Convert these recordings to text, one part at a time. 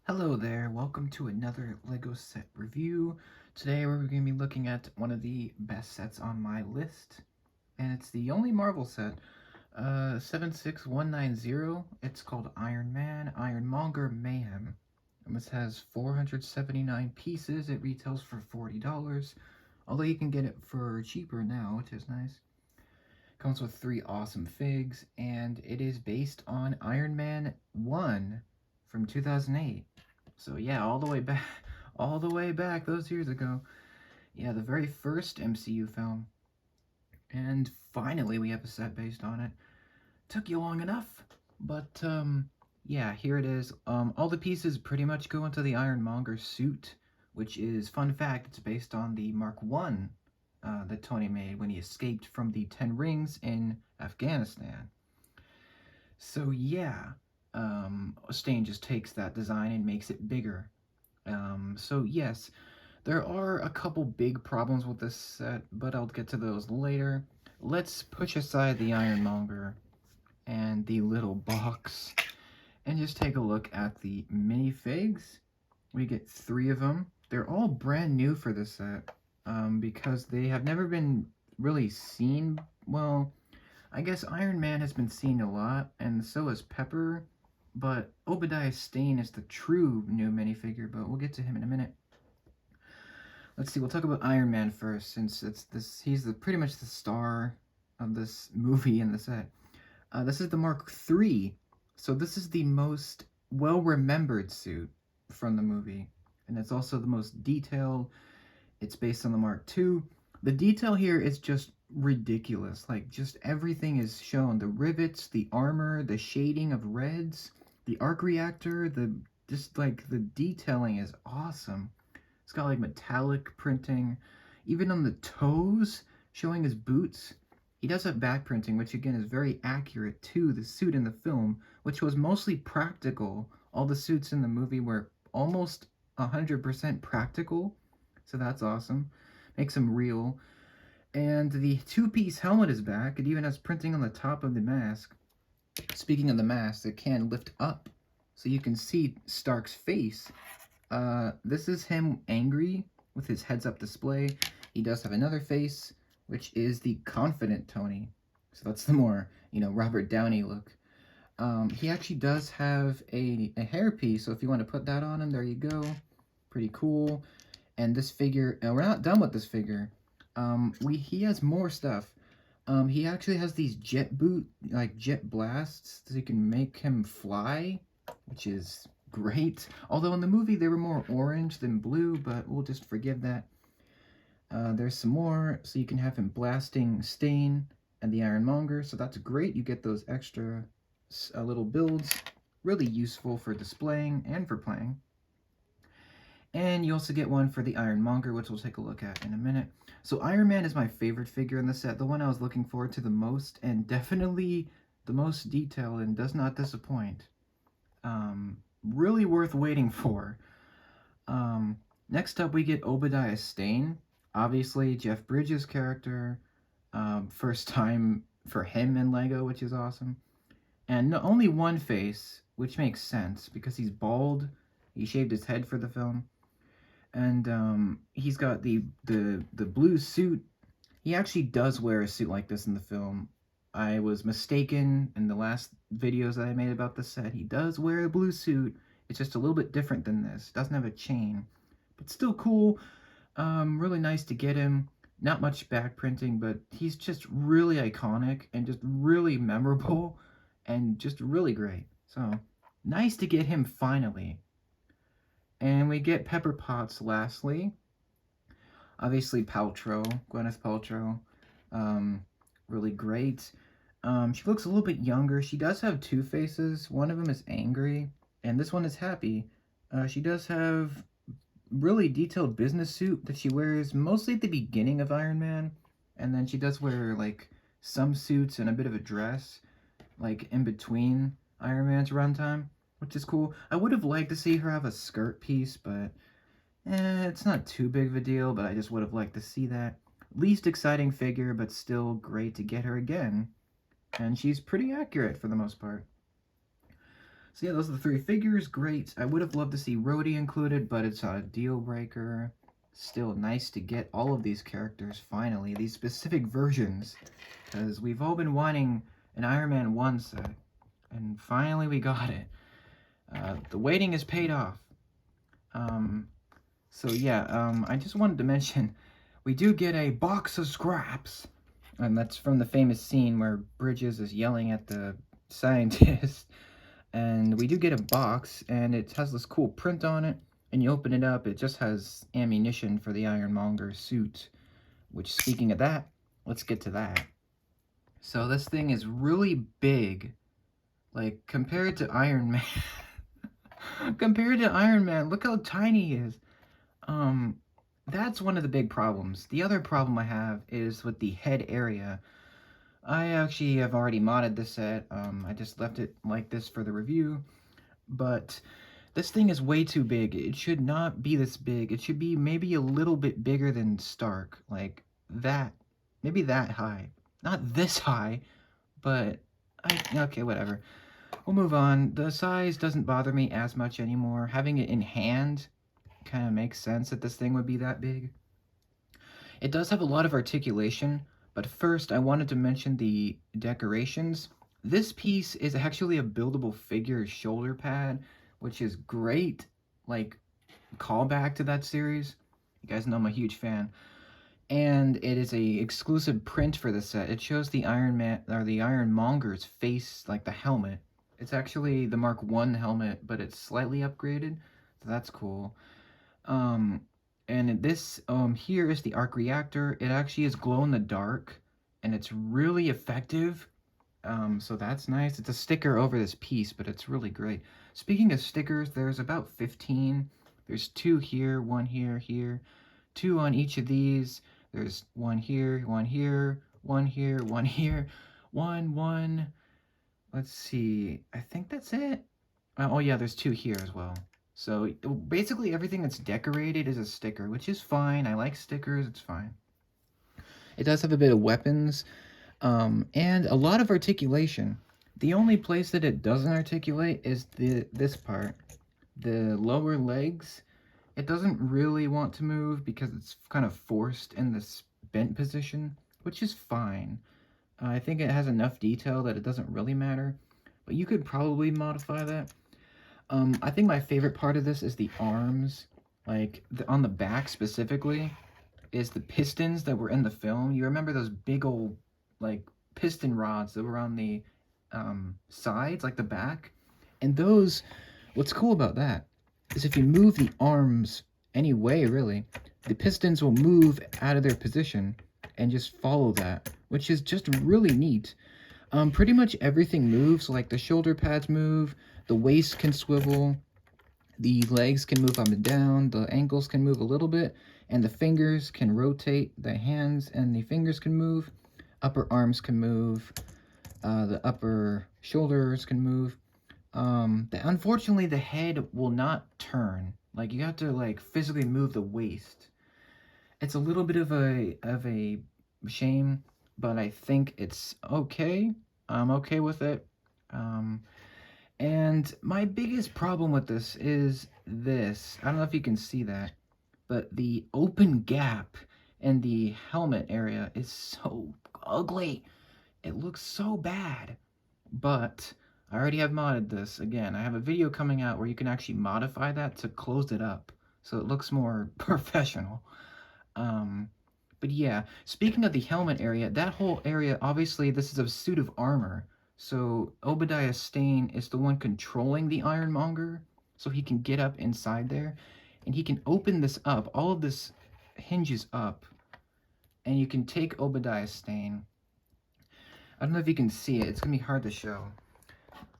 Hello there, welcome to another LEGO set review. Today we're going to be looking at one of the best sets on my list, and it's the only Marvel set, 76190. It's called Iron Man, Iron Monger, Mayhem. And this has 479 pieces. It retails for $40, although you can get it for cheaper now, which is nice. Comes with 3 awesome figs, and it is based on Iron Man 1 from 2008. So yeah, all the way back those years ago. Yeah, the very first MCU film. And finally we have a set based on it. Took you long enough, but yeah, here it is. All the pieces pretty much go into the Ironmonger suit, which is, fun fact, it's based on the Mark 1 that Tony made when he escaped from the 10 Rings in Afghanistan. So yeah, Stain just takes that design and makes it bigger. So yes, there are a couple big problems with this set, but I'll get to those later. Let's push aside the Ironmonger and the little box and just take a look at the minifigs. We get 3 of them. They're all brand new for this set because they have never been really seen. Well, I guess Iron Man has been seen a lot, and so has Pepper, but Obadiah Stane is the true new minifigure, but we'll get to him in a minute. Let's see, we'll talk about Iron Man first, since he's pretty much the star of this movie and the set. This is the Mark III, so this is the most well-remembered suit from the movie, and it's also the most detailed. It's based on the Mark II. The detail here is just ridiculous. Like, just everything is shown. The rivets, the armor, the shading of reds, the arc reactor, the detailing is awesome. It's got like metallic printing, even on the toes, showing his boots. He does have back printing, which again is very accurate to the suit in the film, which was mostly practical. All the suits in the movie were almost 100% practical, so that's awesome. Makes them real. And the 2-piece helmet is back. It even has printing on the top of the mask. Speaking of the mask, it can lift up, so you can see Stark's face. This is him angry with his heads-up display. He does have another face, which is the confident Tony. So that's the more, Robert Downey look. He actually does have a hairpiece, so if you want to put that on him, there you go. Pretty cool. And this figure, we're not done with this figure. He has more stuff. He actually has these jet blasts, so you can make him fly, which is great. Although in the movie they were more orange than blue, but we'll just forgive that. There's some more, so you can have him blasting Stain and the Ironmonger, so that's great. You get those extra little builds, really useful for displaying and for playing. And you also get one for the Ironmonger, which we'll take a look at in a minute. So Iron Man is my favorite figure in the set, the one I was looking forward to the most, and definitely the most detailed and does not disappoint. Really worth waiting for. Next up, we get Obadiah Stane. Obviously, Jeff Bridges' character. First time for him in LEGO, which is awesome. And only one face, which makes sense, because he's bald. He shaved his head for the film. And he's got the blue suit. He actually does wear a suit like this in the film. I was mistaken in the last videos that I made about the set. He does wear a blue suit. It's just a little bit different than this. Doesn't have a chain, but still cool. Really nice to get him. Not much back printing, but he's just really iconic and just really memorable and just really great. So nice to get him finally. And we get Pepper Potts lastly. Obviously Gwyneth Paltrow. Really great. She looks a little bit younger. She does have 2 faces. One of them is angry, and this one is happy. She does have really detailed business suit that she wears mostly at the beginning of Iron Man, and then she does wear like some suits and a bit of a dress like in between Iron Man's runtime, which is cool. I would have liked to see her have a skirt piece, but it's not too big of a deal, but I just would have liked to see that. Least exciting figure, but still great to get her again. And she's pretty accurate for the most part. So yeah, those are the 3 figures. Great. I would have loved to see Rhodey included, but it's not a deal breaker. Still nice to get all of these characters finally, these specific versions, because we've all been wanting an Iron Man 1 set, and finally we got it. The waiting has paid off. So yeah, I just wanted to mention, we do get a box of scraps, and that's from the famous scene where Bridges is yelling at the scientist. And we do get a box, and it has this cool print on it, and you open it up, it just has ammunition for the Ironmonger suit, which, speaking of that, let's get to that. So this thing is really big, like, compared to Iron Man. Compared to Iron Man, look how tiny he is. That's one of the big problems. The other problem I have is with the head area. I actually have already modded this set. I just left it like this for the review, but this thing is way too big. It should not be this big. It should be maybe a little bit bigger than Stark, like that, maybe that high. Not this high, but okay, whatever. We'll move on. The size doesn't bother me as much anymore. Having it in hand kind of makes sense that this thing would be that big. It does have a lot of articulation, but first I wanted to mention the decorations. This piece is actually a buildable figure shoulder pad, which is great, like, callback to that series. You guys know I'm a huge fan. And it is a exclusive print for the set. It shows the Iron Man, or the Ironmonger's face, like the helmet. It's actually the Mark I helmet, but it's slightly upgraded, so that's cool. And this, here is the arc reactor. It actually is glow in the dark, and it's really effective. So that's nice. It's a sticker over this piece, but it's really great. Speaking of stickers, there's about 15. There's 2 here, 1 here, here. 2 on each of these. There's 1 here, 1 here, 1 here, 1 here, 1. Let's see. I think that's it. Oh yeah, there's 2 here as well. So basically everything that's decorated is a sticker, which is fine. I like stickers, it's fine. It does have a bit of weapons, and a lot of articulation. The only place that it doesn't articulate is this part. The lower legs, it doesn't really want to move because it's kind of forced in this bent position, which is fine. I think it has enough detail that it doesn't really matter, but you could probably modify that. I think my favorite part of this is the arms, like on the back specifically, is the pistons that were in the film. You remember those big old, like, piston rods that were on the sides, like the back? And those, what's cool about that is if you move the arms any way, really, the pistons will move out of their position and just follow that, which is just really neat. Pretty much everything moves, like the shoulder pads move, the waist can swivel, the legs can move up and down, the ankles can move a little bit, and the fingers can rotate, the hands and the fingers can move, upper arms can move, the upper shoulders can move. Unfortunately, the head will not turn. Like, you have to, like, physically move the waist. It's a little bit of a shame, but I think it's okay. I'm okay with it. And my biggest problem with this is this. I don't know if you can see that, but the open gap in the helmet area is so ugly. It looks so bad. But I already have modded this. Again, I have a video coming out where you can actually modify that to close it up so it looks more professional. But yeah, speaking of the helmet area, that whole area, obviously this is a suit of armor. So Obadiah Stane is the one controlling the Ironmonger, so he can get up inside there, and he can open this up. All of this hinges up, and you can take Obadiah Stane. I don't know if you can see it. It's going to be hard to show.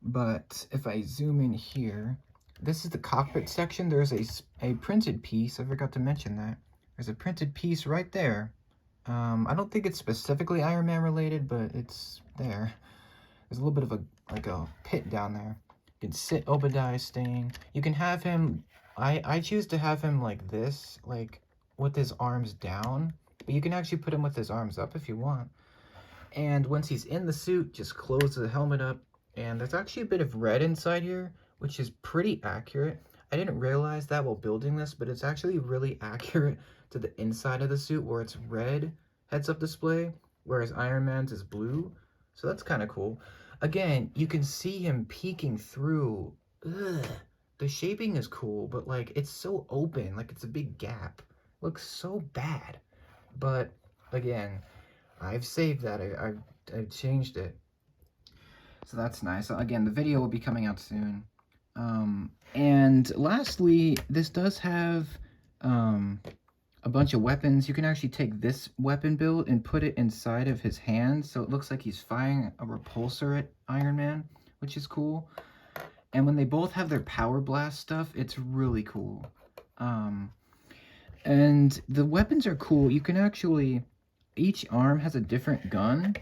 But if I zoom in here, this is the cockpit section. There's a printed piece. I forgot to mention that. There's a printed piece right there. I don't think it's specifically Iron Man related, but it's there. There's a little bit of a pit down there. You can sit Obadiah Stane. You can have him, I choose to have him like this, like with his arms down. But you can actually put him with his arms up if you want. And once he's in the suit, just close the helmet up. And there's actually a bit of red inside here, which is pretty accurate. I didn't realize that while building this, but it's actually really accurate to the inside of the suit where it's red heads-up display, whereas Iron Man's is blue. So that's kind of cool. Again, you can see him peeking through. Ugh. The shaping is cool, but like it's so open, like it's a big gap. Looks so bad. But again, I've saved that. I've changed it. So that's nice. So again, the video will be coming out soon. And lastly, this does have a bunch of weapons. You can actually take this weapon build and put it inside of his hand, so it looks like he's firing a repulsor at Iron Man, which is cool. And when they both have their power blast stuff, it's really cool. And the weapons are cool. You can actually, each arm has a different gun.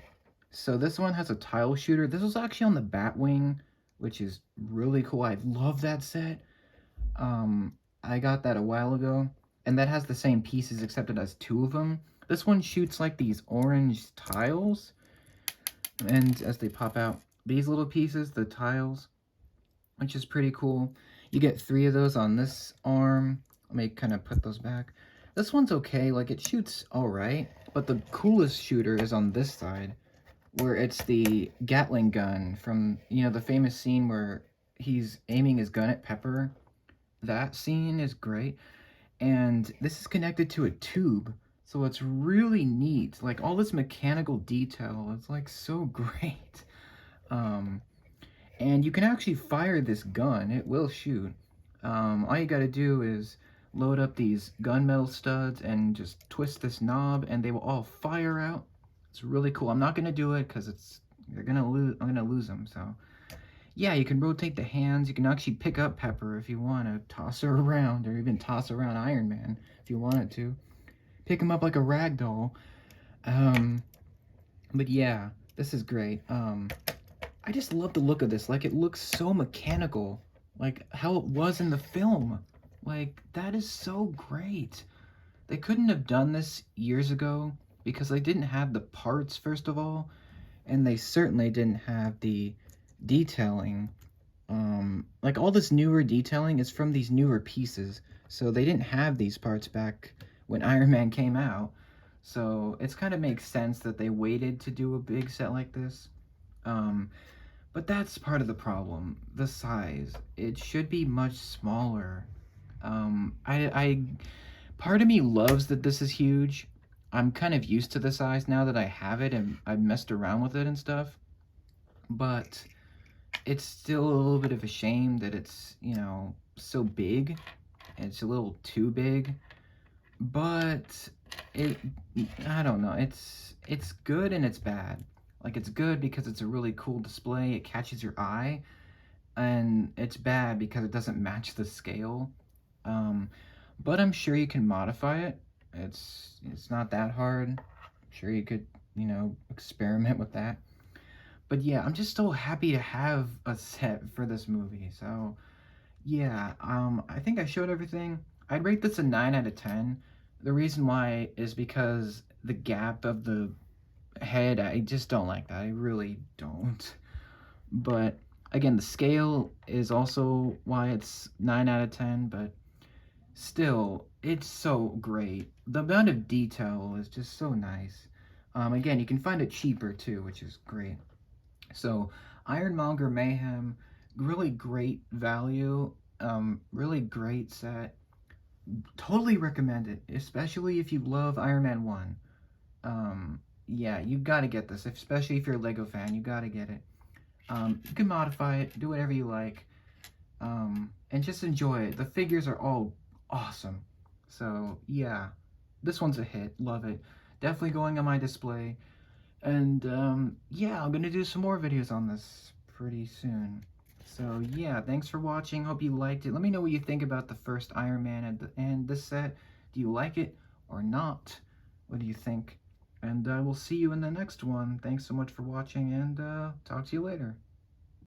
So this one has a tile shooter. This was actually on the Batwing, which is really cool. I love that set. I got that a while ago, and that has the same pieces except it has two of them. This one shoots like these orange tiles, and as they pop out, these little pieces, the tiles, which is pretty cool. You get 3 of those on this arm. Let me kind of put those back. This one's okay, like it shoots alright, but the coolest shooter is on this side, where it's the Gatling gun from, you know, the famous scene where he's aiming his gun at Pepper. That scene is great. And this is connected to a tube, so it's really neat. Like, all this mechanical detail, it's like so great. And you can actually fire this gun. It will shoot. All you gotta do is load up these gunmetal studs and just twist this knob, and they will all fire out. It's really cool. I'm not gonna do it because I'm gonna lose them. So yeah, you can rotate the hands. You can actually pick up Pepper if you want to toss her around, or even toss around Iron Man if you wanted to. Pick him up like a rag doll. But yeah, this is great. I just love the look of this. Like, it looks so mechanical, like how it was in the film. Like, that is so great. They couldn't have done this years ago because they didn't have the parts, first of all, and they certainly didn't have the detailing. Like, all this newer detailing is from these newer pieces, so they didn't have these parts back when Iron Man came out. So it's kind of makes sense that they waited to do a big set like this. But that's part of the problem, the size. It should be much smaller. Part of me loves that this is huge. I'm kind of used to the size now that I have it and I've messed around with it and stuff. But it's still a little bit of a shame that it's, you know, so big. It's a little too big. But I don't know, it's good and it's bad. Like, it's good because it's a really cool display, it catches your eye, and it's bad because it doesn't match the scale. But I'm sure you can modify it. It's not that hard. I'm sure you could, you know, experiment with that. But yeah, I'm just so happy to have a set for this movie. So yeah, I think I showed everything. I'd rate this a 9 out of 10. The reason why is because the gap of the head, I just don't like that. I really don't. But again, the scale is also why it's 9 out of 10, but still, it's so great. The amount of detail is just so nice. Again, you can find it cheaper too, which is great. So, Ironmonger Mayhem, really great value, really great set. Totally recommend it, especially if you love Iron Man 1. Yeah, you gotta get this, especially if you're a Lego fan, you gotta get it. You can modify it, do whatever you like, and just enjoy it. The figures are all awesome. So, yeah, this one's a hit. Love it. Definitely going on my display. And, yeah, I'm gonna do some more videos on this pretty soon. So, yeah, thanks for watching. Hope you liked it. Let me know what you think about the first Iron Man and this set. Do you like it or not? What do you think? And we'll see you in the next one. Thanks so much for watching, and talk to you later.